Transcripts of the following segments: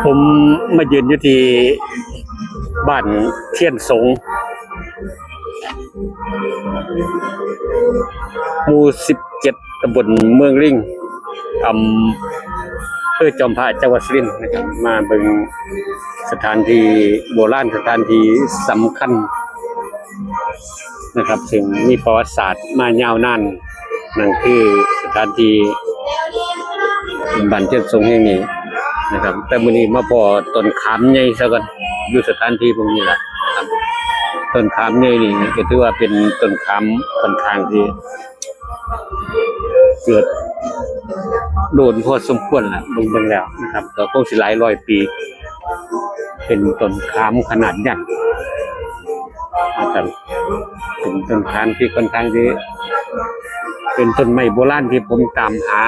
ผมมายืนอยู่ที่บ้านเทียนสงหมู่17ตำบลเมืองลิงอำเภอจอมพระจังหวัดสุรินทร์นะครับมาเบิ่งสถานที่โบราณสถานที่สำคัญนะครับซึ่งมีประวัติศาสตร์มายาวนานนั่นคือสถานที่บ้านเทียนสงแห่งนี้นะครับแต่มื้อนี้มาพอต้นขามใหญ่ซะก่อนอยู่สถานที่พวกนี้แหละครับต้นขามใหญ่นี่ก็ถือว่าเป็นต้นขามค่อนข้างที่เกิดโดนพอสมควรล่ะเบิ่งแล้วนะครับก็คงสิหลายร้อยปีเป็นต้นขามขนาดใหญ่นะครับเป็นต้นขามที่ค่อนข้างที่เป็นต้นไม้โบราณที่ผมตามหา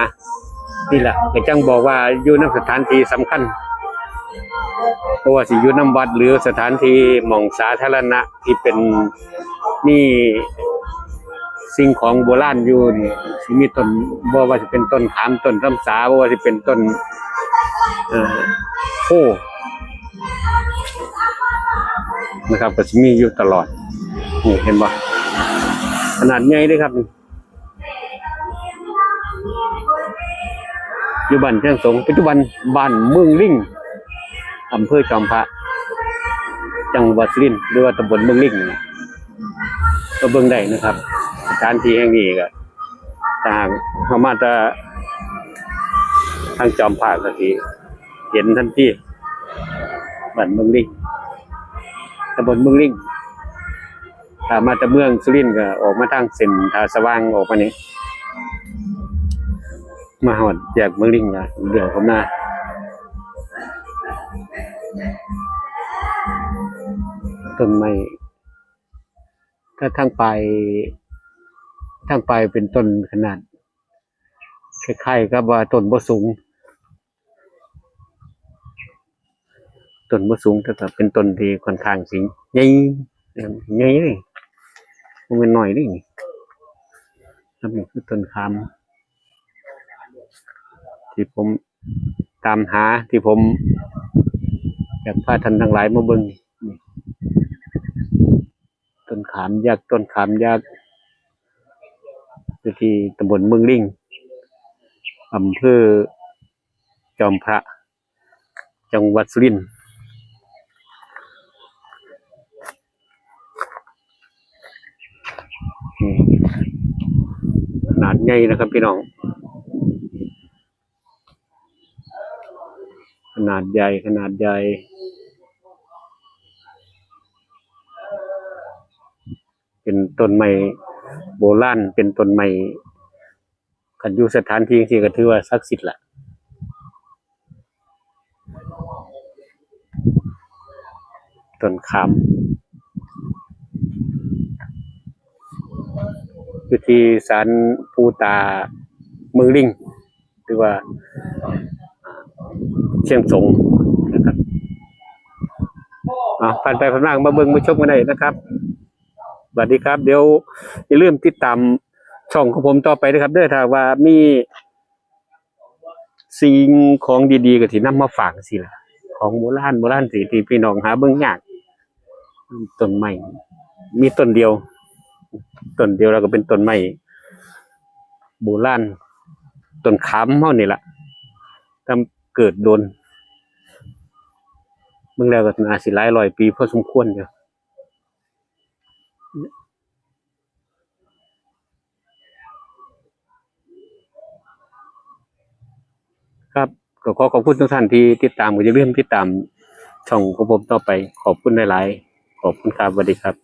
นี่แหละก็จังบอกว่าอยู่ในสถานที่สำคัญเพราะว่าสิอยู่นำวัดหรือสถานที่หม่องสาธารณะที่เป็นมีสิ่งของโบราณอยู่นี่สิมีต้นบ่ว่าสิเป็นต้นขามต้นรำสาบ่ว่าสิเป็นต้นโพนะครับก็สิมีอยู่ตลอดนี่เห็นบ่ขนาดใหญ่เด้ครับนี่อยู่บ้านเชียงสงปัจจุบันบ้านเมืองลิงอำเภอจอมพระจังหวัดสุรินทร์หรือว่าตำบลเมืองลิงก็เบิ่งได้นะครับสถานที่แห่งนี้ก็ทางเฮามาแต่ทางจอมพระก็สิเห็นทันทีบ้านเมืองลิงตำบลเมืองลิงถ้ามาจากเมืองสุรินทร์ก็ออกมาทางเส้นท่าสว่างออกมานี้มาหอดแยกเมืองลิงละเดี๋ยวผมมาต้นไม้ถ้าทางปลายเป็นต้นขนาดคล้ายๆกับว่าต้นบ่สูงแต่ก็เป็นต้นที่ค่อนข้างสิใหญ่เลยมันเป็นหน่อยนี่ครับนี่คือต้นขามที่ผมตามหาที่ผมอยากพาท่านทั้งหลายมาเบิ่งต้นขามยักษ์ที่ตำบลเมืองลิงอำเภอจอมพระจังหวัดสุรินทร์ขนาดใหญ่นะครับพี่น้องขนาดใหญ่เป็นต้นไม้โบราณเป็นต้นไม้คันอยู่สถานที่ที่ก็ถือว่าศักดิ์สิทธิ์ละต้นขามอยู่ที่ศาลปู่ตาเมืองลิงหรือว่าเชียงสงนะครับผ่านไปผ่านมามาเบิ่งมาชมกันได้นะครับสวัสดีครับเดี๋ยวอย่าลืมติดตามช่องของผมต่อไปนะครับเด้อถ้าว่ามีสิ่งของดีๆก็สินำมาฝากสิล่ะของโบราณสิที่พี่น้องหาเบิ่งยากต้นไม้มีต้นเดียวแล้วก็เป็นต้นไม้โบราณต้นขามเฮานี่ล่ะทำเกิดโดนเบิ่งแล้วก็น่าสิหลายร้อยปีพอสมควรอยู่ครับก็ขอขอบคุณทุกท่านที่ติดตามก็อย่าลืมติดตามช่องของผมต่อไปขอบคุณหลายๆขอบคุณครับสวัสดีครับ